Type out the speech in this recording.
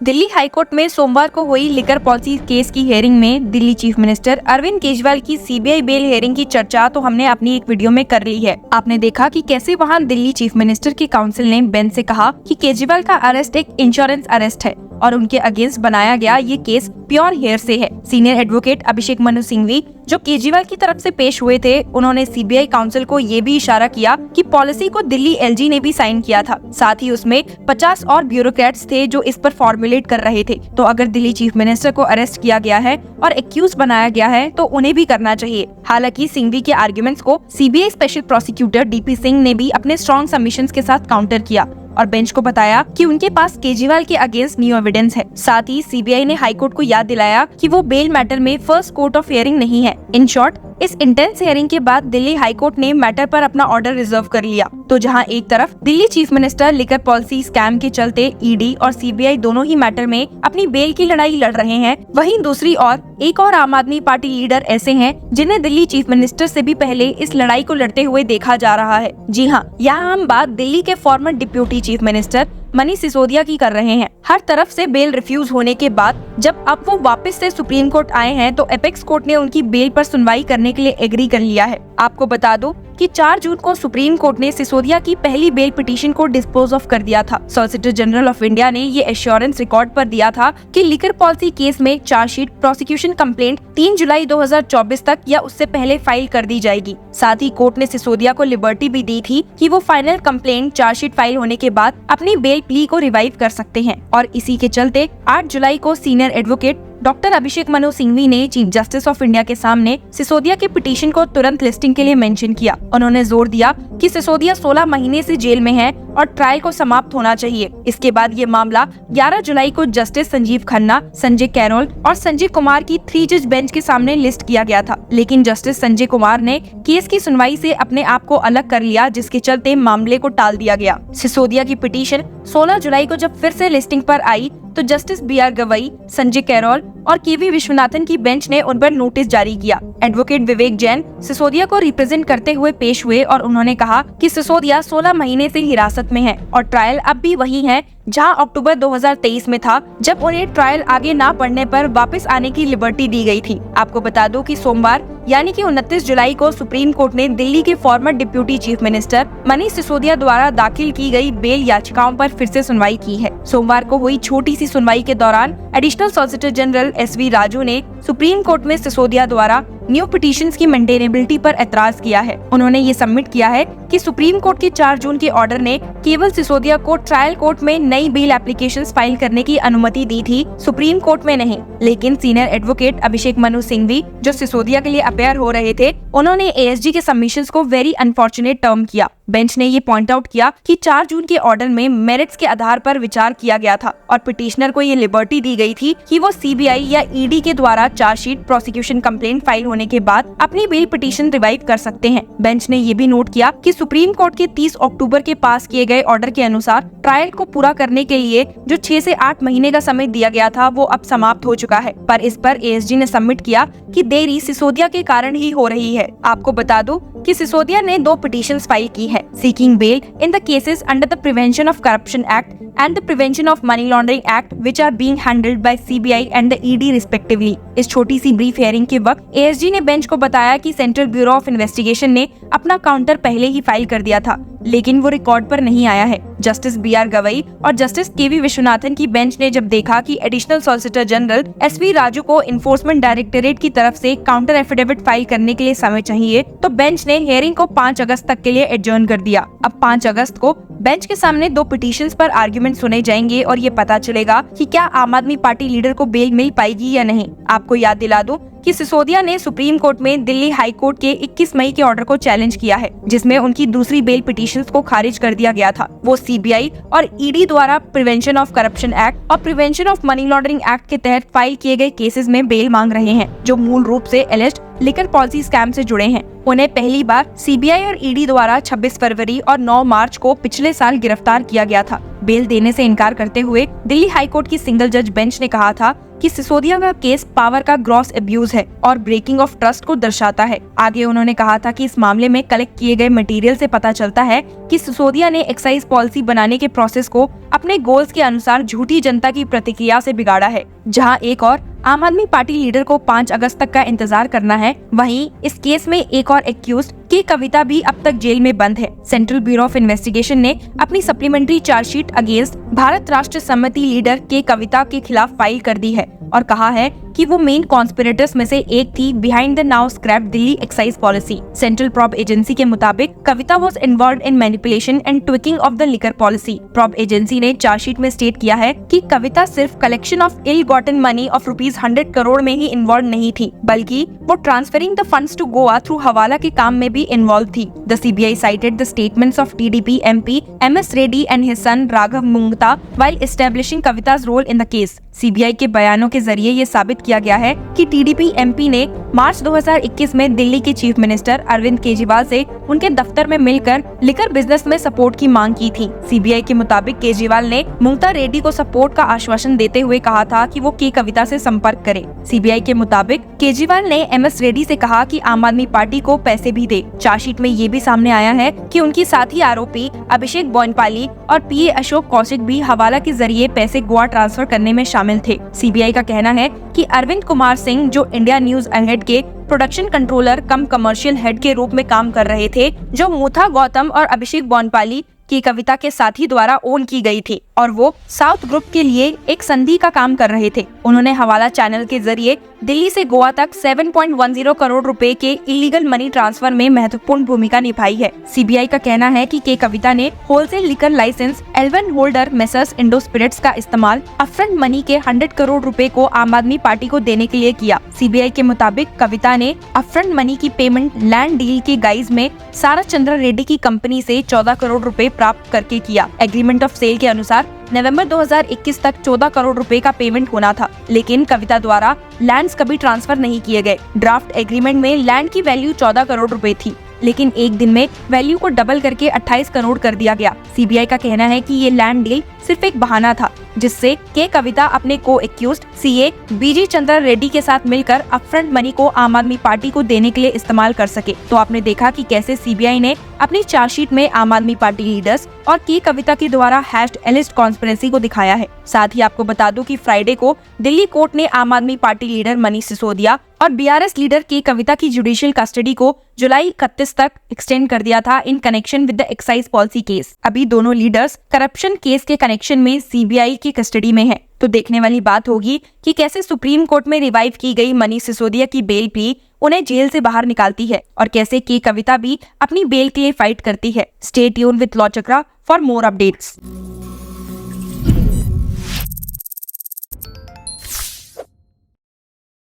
Delhi high court में सोमवार को हुई लिकर पॉलिसी केस की हियरिंग में दिल्ली चीफ मिनिस्टर अरविंद केजरीवाल की सीबीआई बेल हियरिंग की चर्चा तो हमने अपनी एक वीडियो में कर ली है। आपने देखा कि कैसे वहां दिल्ली चीफ मिनिस्टर की काउंसिल ने बेंच से कहा कि केजरीवाल का अरेस्ट एक इंश्योरेंस अरेस्ट है और उनके अगेंस्ट बनाया गया ये केस प्योर हेयरसे है। सीनियर एडवोकेट अभिषेक मनु सिंघवी जो केजरीवाल की तरफ से पेश हुए थे, उन्होंने सीबीआई काउंसिल को ये भी इशारा किया कि पॉलिसी को दिल्ली एलजी ने भी साइन किया था। साथ ही उसमें 50 और ब्यूरोक्रेट्स थे जो इस पर फॉर्मुलेट कर रहे थे। तो अगर दिल्ली चीफ मिनिस्टर को अरेस्ट किया गया है और एक्यूज बनाया गया है तो उन्हें भी करना चाहिए। हालांकि सिंघवी के आर्गुमेंट्स को CBI special prosecutor DP Singh ने भी अपने स्ट्रॉन्ग सबमिशंस के साथ काउंटर किया और बेंच को बताया कि उनके पास केजरीवाल के अगेंस्ट न्यू एविडेंस है। साथ ही सीबीआई ने हाईकोर्ट को याद दिलाया कि वो बेल मैटर में फर्स्ट कोर्ट ऑफ हियरिंग नहीं है। इन शॉर्ट, इस इंटेंस हियरिंग के बाद दिल्ली हाईकोर्ट ने मैटर पर अपना ऑर्डर रिजर्व कर लिया। तो जहां एक तरफ Delhi chief minister liquor policy scam के चलते ईडी और सीबीआई दोनों ही मैटर में अपनी बेल की लड़ाई लड़ रहे हैं, वहीं दूसरी ओर एक और आम आदमी पार्टी लीडर ऐसे हैं जिन्हें दिल्ली चीफ मिनिस्टर से भी पहले इस लड़ाई को लड़ते हुए देखा जा रहा है। जी हाँ, यहाँ हम बात दिल्ली के farmer deputy chief minister Manish Sisodia की कर रहे हैं। हर तरफ से बेल रिफ्यूज होने के बाद जब अब वो वापस से सुप्रीम कोर्ट आए हैं तो एपेक्स कोर्ट ने उनकी बेल पर सुनवाई करने के लिए एग्री कर लिया है। आपको बता दो कि 4 जून को सुप्रीम कोर्ट ने सिसोदिया की पहली बेल पिटीशन को डिस्पोज ऑफ कर दिया था। सॉलिसिटर जनरल ऑफ इंडिया ने ये एश्योरेंस रिकॉर्ड पर दिया था कि लिकर पॉलिसी केस में चार्जशीट प्रोसिक्यूशन कंप्लेंट 3 जुलाई 2024 तक या उससे पहले फाइल कर दी जाएगी। साथ ही कोर्ट ने सिसोदिया को लिबर्टी भी दी थी कि वो फाइनल कंप्लेंट चार्जशीट फाइल होने के बाद अपनी बेल प्ली को रिवाइव कर सकते हैं। और इसी के चलते 8 जुलाई को senior advocate doctor Abhishek Manu Singhvi ने चीफ जस्टिस ऑफ इंडिया के सामने सिसोदिया के पिटीशन को तुरंत लिस्टिंग के लिए मेंशन किया। उन्होंने जोर दिया कि सिसोदिया 16 महीने से जेल में है और ट्रायल को समाप्त होना चाहिए। इसके बाद ये मामला 11 जुलाई को जस्टिस संजीव खन्ना, संजय कैरोल और संजय कुमार की 3 जज बेंच के सामने लिस्ट किया गया था, लेकिन जस्टिस संजय कुमार ने केस की सुनवाई से अपने आप को अलग कर लिया, जिसके चलते मामले को टाल दिया गया। सिसोदिया की पिटीशन 16 जुलाई को जब फिर से लिस्टिंग पर आई तो जस्टिस BR गवई, संजय कैरोल और KV विश्वनाथन की बेंच ने उन पर नोटिस जारी किया। एडवोकेट विवेक जैन सिसोदिया को रिप्रेजेंट करते हुए पेश हुए और उन्होंने कहा कि सिसोदिया 16 महीने से हिरासत में है और ट्रायल अब भी वही है जहां अक्टूबर 2023 में था, जब उन्हें ट्रायल आगे ना बढ़ने पर वापस आने की लिबर्टी दी गई थी। आपको बता दो कि सोमवार यानी कि 29 जुलाई को सुप्रीम कोर्ट ने दिल्ली के farmer deputy chief minister Manish Sisodia द्वारा दाखिल की गई बेल याचिकाओं पर फिर से सुनवाई की है। सोमवार को हुई छोटी सी सुनवाई के दौरान additional solicitor general SV Raju ने सुप्रीम कोर्ट में सिसोदिया द्वारा न्यू पिटीशंस की मेंटेनेबिलिटी पर एतराज किया है। उन्होंने ये सबमिट किया है कि सुप्रीम कोर्ट के 4 जून के ऑर्डर ने केवल सिसोदिया को ट्रायल कोर्ट में नई बेल एप्लीकेशंस फाइल करने की अनुमति दी थी, सुप्रीम कोर्ट में नहीं। लेकिन सीनियर एडवोकेट अभिषेक मनु सिंघवी जो सिसोदिया के लिए अपेयर हो रहे थे, उन्होंने ASG के सबमिशंस को वेरी अनफॉर्चुनेट टर्म किया। बेंच ने ये पॉइंट आउट किया कि 4 जून के ऑर्डर में मेरिट्स के आधार पर विचार किया गया था और पिटिशनर को ये लिबर्टी दी गई थी कि वो CBI या ED के द्वारा चार्जशीट प्रोसिक्यूशन कंप्लेंट फाइल होने के बाद अपनी बेल पिटीशन रिवाइव कर सकते हैं। बेंच ने ये भी नोट किया कि सुप्रीम कोर्ट के 30 अक्टूबर के पास किए गए ऑर्डर के अनुसार ट्रायल को पूरा करने के लिए जो 6 से 8 महीने का समय दिया गया था वो अब समाप्त हो चुका है, पर इस पर ASG ने सबमिट किया कि देरी सिसोदिया के कारण ही हो रही है। आपको बता दूं कि सिसोदिया ने 2 पिटीशंस फाइल की है, seeking bail in the cases under the prevention of corruption act and the Prevention of Money Laundering Act which are being handled by CBI and the ED respectively। इस छोटी सी ब्रीफ हियरिंग के वक्त ASG ने bench को बताया कि central bureau of investigation ने अपना काउंटर पहले ही फाइल कर दिया था, लेकिन वो रिकॉर्ड पर नहीं आया है। जस्टिस BR गवई और जस्टिस KV विश्वनाथन की बेंच ने जब देखा कि additional solicitor general SV Raju को इन्फोर्समेंट डायरेक्टरेट की तरफ से काउंटर एफिडेविट फाइल करने के लिए समय चाहिए, तो बेंच ने हियरिंग को 5 अगस्त तक के लिए एडजर्न कर दिया। अब 5 अगस्त को बेंच के सामने 2 पिटीशंस पर आर्गुमेंट सुने जाएंगे और ये पता चलेगा कि क्या आम आदमी पार्टी लीडर को बेल मिल पाएगी या नहीं। आपको याद दिला दूं कि सिसोदिया ने सुप्रीम कोर्ट में दिल्ली हाई कोर्ट के 21 मई के ऑर्डर को चैलेंज किया है, जिसमें उनकी दूसरी बेल पिटीशंस को खारिज कर दिया गया था। वो CBI और ED द्वारा प्रिवेंशन ऑफ करप्शन एक्ट और prevention of money laundering act के तहत फाइल किए गए केसेस में बेल मांग रहे हैं, जो मूल रूप से एलिस्ट लिकर पॉलिसी स्कैम से जुड़े हैं। उन्हें पहली बार सीबीआई और ईडी द्वारा 26 फरवरी और 9 मार्च को पिछले साल गिरफ्तार किया गया था। बेल देने से इनकार करते हुए दिल्ली हाईकोर्ट की सिंगल जज बेंच ने कहा था कि सिसोदिया का केस पावर का ग्रॉस अब्यूज है और ब्रेकिंग ऑफ ट्रस्ट को दर्शाता है। आगे उन्होंने कहा था कि इस मामले में कलेक्ट किए गए मटेरियल से पता चलता है कि सिसोदिया ने एक्साइज पॉलिसी बनाने के प्रोसेस को अपने गोल्स के अनुसार झूठी जनता की प्रतिक्रिया से बिगाड़ा है। जहां एक और आम आदमी पार्टी लीडर को 5 अगस्त तक का इंतजार करना है, वहीं इस केस में एक और एक्यूज्ड की कविता भी अब तक जेल में बंद है। सेंट्रल ब्यूरो ऑफ इन्वेस्टिगेशन ने अपनी सप्लीमेंट्री चार्जशीट अगेंस्ट भारत राष्ट्र समिति लीडर के कविता के खिलाफ फाइल कर दी है और कहा है कि वो मेन कॉन्स्पिरेटर्स में से एक थी behind the now scrap Delhi excise policy. Central probe agency के मुताबिक Kavita was involved in manipulation and tweaking of the liquor policy. Probe agency ने चार्जशीट में स्टेट किया है कि कविता सिर्फ collection of ill gotten money of ₹100 crore में ही इन्वॉल्व नहीं थी, बल्कि वो transferring the funds to Goa through hawala के काम में भी इन्वॉल्व थी। The CBI cited the statements of TDP MP MS Reddy and his son Raghav Mungta while establishing Kavita's role in the case. CBI के बयानों के जरिए ये साबित किया गया है कि टीडीपी एमपी ने मार्च 2021 में दिल्ली के चीफ मिनिस्टर अरविंद केजरीवाल से उनके दफ्तर में मिलकर लिकर बिजनेस में सपोर्ट की मांग की थी। सीबीआई के मुताबिक केजरीवाल ने मुंगता रेड्डी को सपोर्ट का आश्वासन देते हुए कहा था कि वो के कविता से संपर्क करे। सीबीआई के मुताबिक केजरीवाल ने एमएस रेड्डी से कहा कि आम आदमी पार्टी को पैसे भी दे। चार्जशीट में ये भी सामने आया है कि उनकी साथी आरोपी अभिषेक बोनपाली और पीए अशोक कौशिक भी हवाला के जरिए पैसे गोवा ट्रांसफर करने में शामिल थे। सीबीआई का कहना है कि अरविंद कुमार सिंह, जो इंडिया न्यूज अहेड के production controller cum commercial head के रूप में काम कर रहे थे, जो मूथा गौतम और अभिषेक बोनपाली की कविता के साथी द्वारा ओन की गई थी और वो साउथ ग्रुप के लिए एक संधि का काम कर रहे थे। उन्होंने हवाला चैनल के जरिए दिल्ली से गोवा तक 7.10 करोड़ रुपए के इलीगल मनी ट्रांसफर में महत्वपूर्ण भूमिका निभाई है। सीबीआई का कहना है कि के कविता ने wholesale liquor licence L1 holder messrs Indo Spirits का इस्तेमाल अपफ्रंट मनी के 100 करोड़ रुपए को आम आदमी पार्टी को देने के लिए किया। सीबीआई के मुताबिक कविता ने अपफ्रंट मनी की पेमेंट लैंड डील के गाइज में सारा चंद्रा रेड्डी की कंपनी से 14 करोड़ रुपए प्राप्त करके किया। एग्रीमेंट ऑफ सेल के अनुसार नवंबर 2021 तक 14 करोड़ रुपए का पेमेंट होना था, लेकिन कविता द्वारा लैंड्स कभी ट्रांसफर नहीं किए गए। ड्राफ्ट एग्रीमेंट में लैंड की वैल्यू 14 करोड़ रुपए थी, लेकिन एक दिन में वैल्यू को डबल करके 28 करोड़ कर दिया गया। सीबीआई का कहना है कि ये लैंड डील सिर्फ एक बहाना था, जिससे के कविता अपने को एक्यूज्ड सीए बीजी चंद्रा रेड्डी के साथ मिलकर अपफ्रंट मनी को आम आदमी पार्टी को देने के लिए इस्तेमाल कर सके। तो आपने देखा कि कैसे सीबीआई ने अपनी चार्जशीट में आम आदमी पार्टी लीडर्स और के कविता के द्वारा हैश्ड एलिस्ट कॉन्स्पिरेसी को दिखाया है। साथ ही आपको बता दूं कि फ्राइडे को दिल्ली कोर्ट ने आम आदमी पार्टी लीडर मनीष सिसोदिया और बीआरएस लीडर के कविता की जुडिशियल कस्टडी को जुलाई 31 तक एक्सटेंड कर दिया था in connection with the excise policy case. अभी दोनों लीडर्स करप्शन केस के कनेक्शन में सीबीआई की कस्टडी में है। तो देखने वाली बात होगी कि कैसे सुप्रीम कोर्ट में रिवाइव की गई मनीष सिसोदिया की बेल भी उन्हें जेल से बाहर निकालती है और कैसे के कविता भी अपनी बेल के लिए फाइट करती है। Stay tuned with law chakra for more updates.